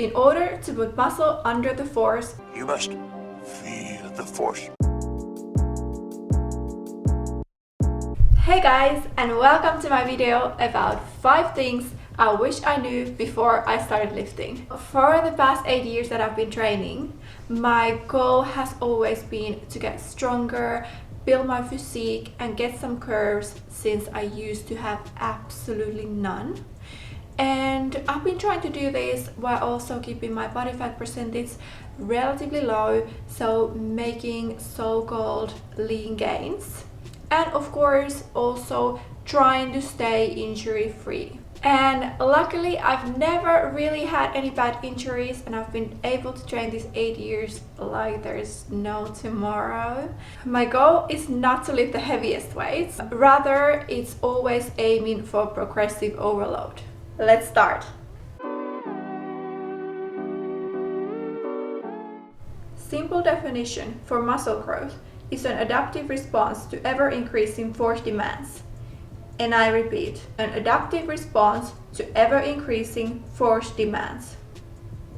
In order to put muscle under the force, you must feel the force. Hey guys, and welcome to my video about 5 things I wish I knew before I started lifting. For the past 8 years that I've been training, my goal has always been to get stronger, build my physique and get some curves since I used to have absolutely none. And I've been trying to do this while also keeping my body fat percentage relatively low, so making so-called lean gains. And of course also trying to stay injury free. And luckily I've never really had any bad injuries and I've been able to train these 8 years like there's no tomorrow. My goal is not to lift the heaviest weights, rather it's always aiming for progressive overload. Let's start. Simple definition for muscle growth is an adaptive response to ever-increasing force demands. And I repeat, an adaptive response to ever-increasing force demands.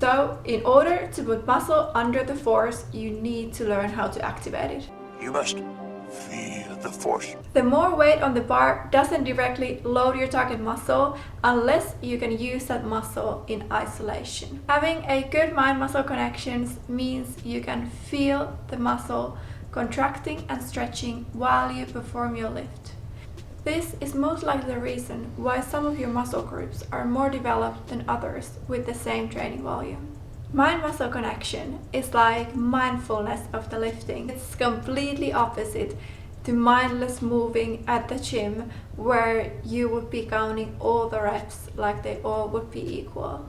So, in order to put muscle under the force, you need to learn how to activate it. You must feel the force. The more weight on the bar doesn't directly load your target muscle unless you can use that muscle in isolation. Having a good mind-muscle connections means you can feel the muscle contracting and stretching while you perform your lift. This is most likely the reason why some of your muscle groups are more developed than others with the same training volume. Mind-muscle connection is like mindfulness of the lifting. It's completely opposite to mindless moving at the gym where you would be counting all the reps like they all would be equal.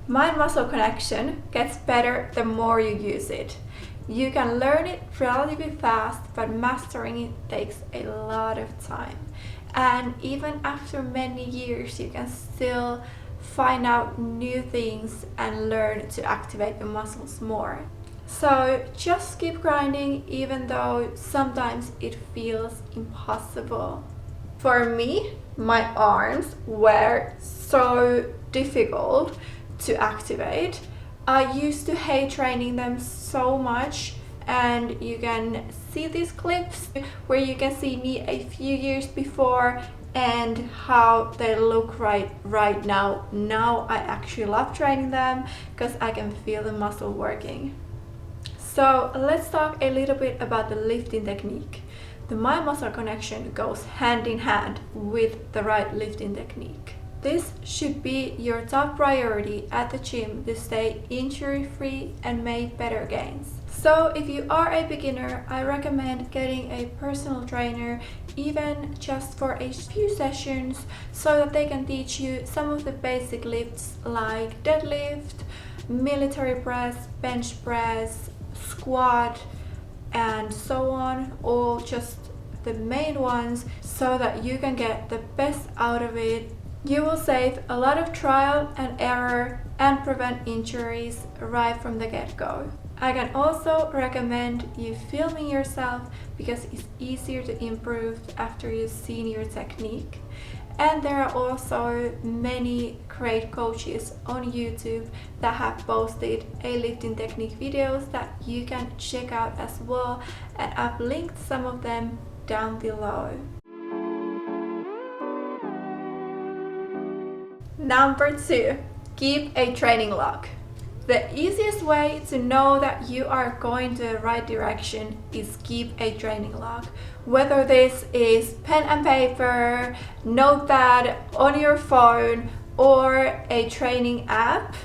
Mind-muscle connection gets better the more you use it. You can learn it relatively fast, but mastering it takes a lot of time. And even after many years, you can still find out new things and learn to activate your muscles more. So just keep grinding, even though sometimes it feels impossible. For me, my arms were so difficult to activate. I used to hate training them so much, and you can see these clips where you can see me a few years before and how they look right now. Now I actually love training them because I can feel the muscle working. So let's talk a little bit about the lifting technique. The mind-muscle connection goes hand in hand with the right lifting technique. This should be your top priority at the gym to stay injury-free and make better gains. So if you are a beginner, I recommend getting a personal trainer, even just for a few sessions, so that they can teach you some of the basic lifts like deadlift, military press, bench press, squat, and so on, all just the main ones, so that you can get the best out of it. You will save a lot of trial and error and prevent injuries right from the get-go. I can also recommend you filming yourself because it's easier to improve after you've seen your technique. And there are also many great coaches on YouTube that have posted a lifting technique videos that you can check out as well, and I've linked some of them down below. Number 2, keep a training log. The easiest way to know that you are going to the right direction is keep a training log. Whether this is pen and paper, notepad on your phone, or a training app,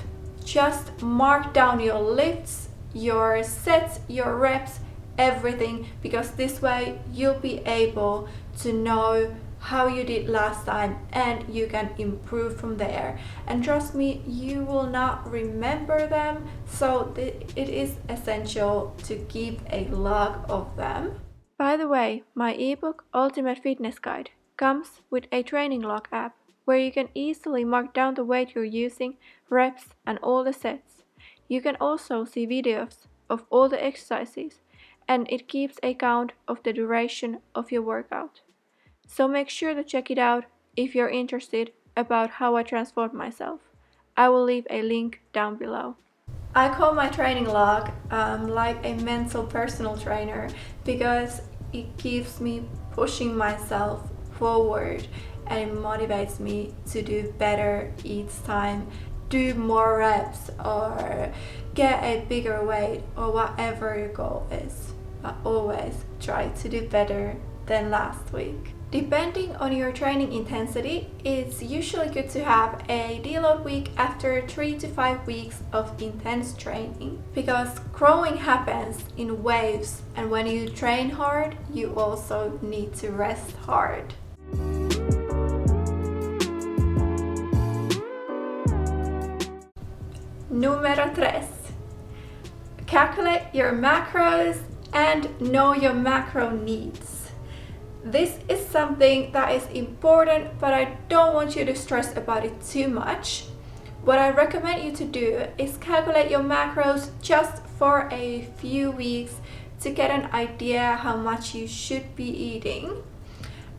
just mark down your lifts, your sets, your reps, everything, because this way you'll be able to know how you did last time and you can improve from there. And trust me, you will not remember them, so it is essential to keep a log of them. By the way, my ebook Ultimate Fitness Guide comes with a training log app where you can easily mark down the weight you're using, reps and all the sets. You can also see videos of all the exercises and it keeps a count of the duration of your workout. So make sure to check it out if you're interested about how I transformed myself. I will leave a link down below. I call my training log like a mental personal trainer because it keeps me pushing myself forward and it motivates me to do better each time, do more reps or get a bigger weight or whatever your goal is. I always try to do better than last week. Depending on your training intensity, it's usually good to have a deload week after 3 to 5 weeks of intense training because growing happens in waves, and when you train hard, you also need to rest hard. Número 3. Calculate your macros and know your macro needs. This is something that is important, but I don't want you to stress about it too much. What I recommend you to do is calculate your macros just for a few weeks to get an idea how much you should be eating.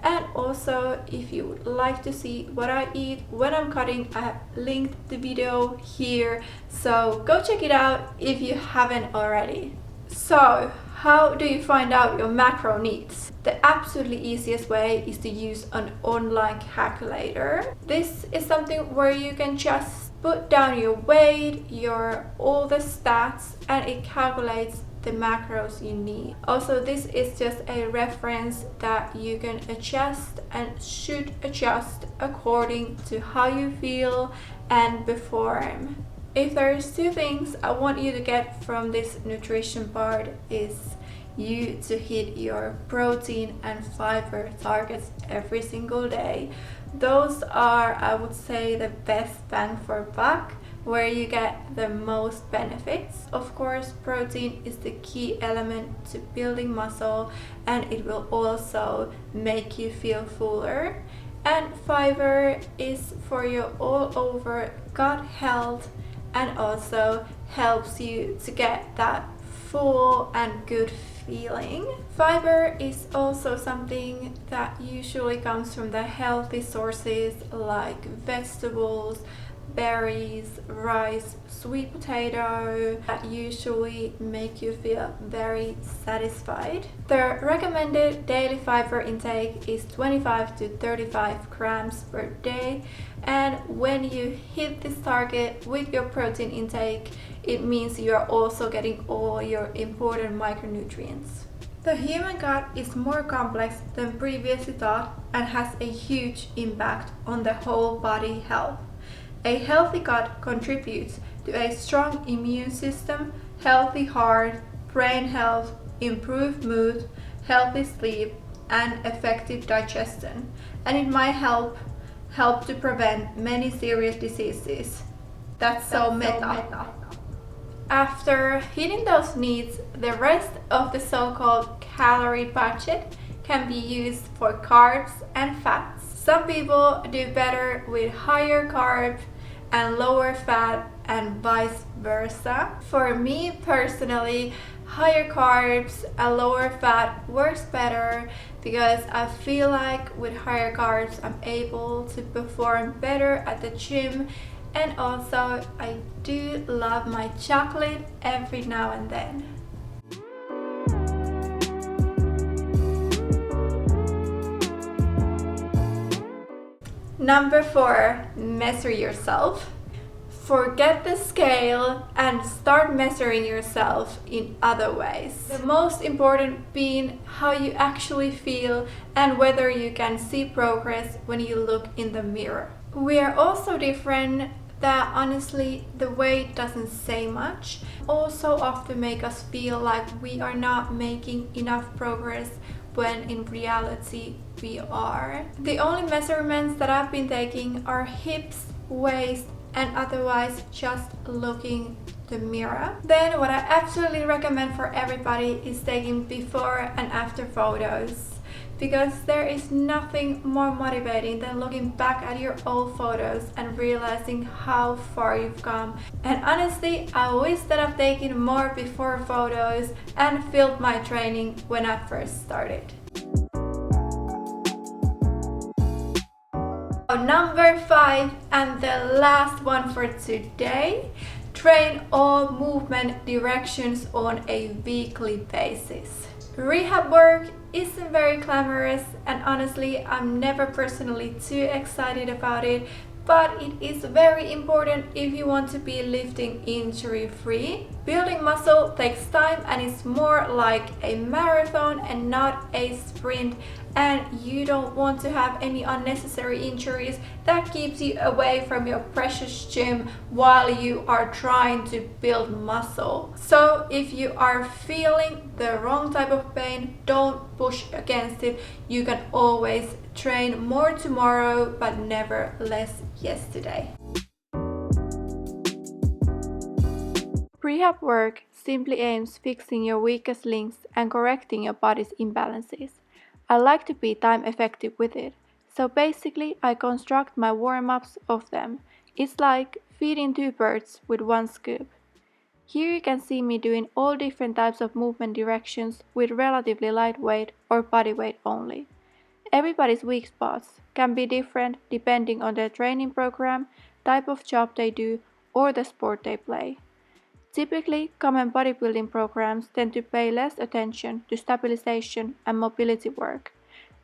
And also, if you would like to see what I eat when I'm cutting, I linked the video here, so go check it out if you haven't already. So, how do you find out your macro needs? The absolutely easiest way is to use an online calculator. This is something where you can just put down your weight, all the stats, and it calculates the macros you need. Also, this is just a reference that you can adjust and should adjust according to how you feel and perform. If there's two things I want you to get from this nutrition part is you to hit your protein and fiber targets every single day. Those are, I would say, the best bang for buck, where you get the most benefits. Of course, protein is the key element to building muscle and it will also make you feel fuller. And fiber is for your all over gut health and also helps you to get that full and good feeling. Fiber is also something that usually comes from the healthy sources like vegetables, berries, rice, sweet potato, that usually make you feel very satisfied. The recommended daily fiber intake is 25 to 35 grams per day, and when you hit this target with your protein intake, it means you are also getting all your important micronutrients. The human gut is more complex than previously thought and has a huge impact on the whole body health. A healthy gut contributes to a strong immune system, healthy heart, brain health, improved mood, healthy sleep, and effective digestion, and it might help to prevent many serious diseases. That's so meta. After hitting those needs, the rest of the so-called calorie budget can be used for carbs and fats. Some people do better with higher carbs and lower fat and vice versa. For me personally, higher carbs and lower fat works better because I feel like with higher carbs I'm able to perform better at the gym, and also I do love my chocolate every now and then. Number 4, measure yourself. Forget the scale and start measuring yourself in other ways. The most important being how you actually feel and whether you can see progress when you look in the mirror. We are also different, that honestly the weight doesn't say much. Also often make us feel like we are not making enough progress when in reality we are. The only measurements that I've been taking are hips, waist, and otherwise just looking the mirror. Then what I absolutely recommend for everybody is taking before and after photos because there is nothing more motivating than looking back at your old photos and realizing how far you've come. And honestly, I wish that I've taken more before photos and filmed my training when I first started. Number 5 and the last one for today. Train all movement directions on a weekly basis. Rehab work isn't very glamorous, and honestly I'm never personally too excited about it, but it is very important if you want to be lifting injury free. Building muscle takes time and it's more like a marathon and not a sprint, and you don't want to have any unnecessary injuries that keeps you away from your precious gym while you are trying to build muscle. So if you are feeling the wrong type of pain, don't push against it. You can always train more tomorrow but never less yesterday. Prehab work simply aims fixing your weakest links and correcting your body's imbalances. I like to be time effective with it, so basically I construct my warm-ups of them. It's like feeding two birds with one scoop. Here you can see me doing all different types of movement directions with relatively light weight or body weight only. Everybody's weak spots can be different depending on their training program, type of job they do, or the sport they play. Typically, common bodybuilding programs tend to pay less attention to stabilization and mobility work.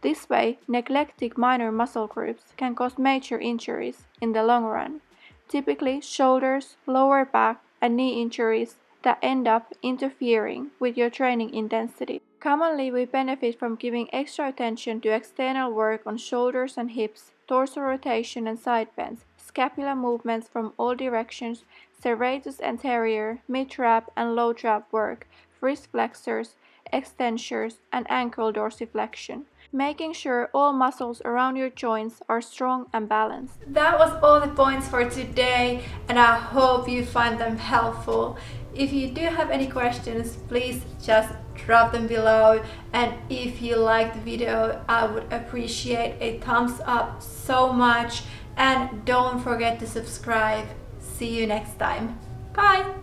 This way, neglecting minor muscle groups can cause major injuries in the long run, typically shoulders, lower back, and knee injuries that end up interfering with your training intensity. Commonly, we benefit from giving extra attention to external work on shoulders and hips, torso rotation and side bends, scapular movements from all directions, serratus anterior, mid-trap and low trap work, wrist flexors, extensors, and ankle dorsiflexion, making sure all muscles around your joints are strong and balanced. That was all the points for today, and I hope you find them helpful. If you do have any questions, please just drop them below, and if you liked the video, I would appreciate a thumbs up so much, and don't forget to subscribe. See you next time. Bye!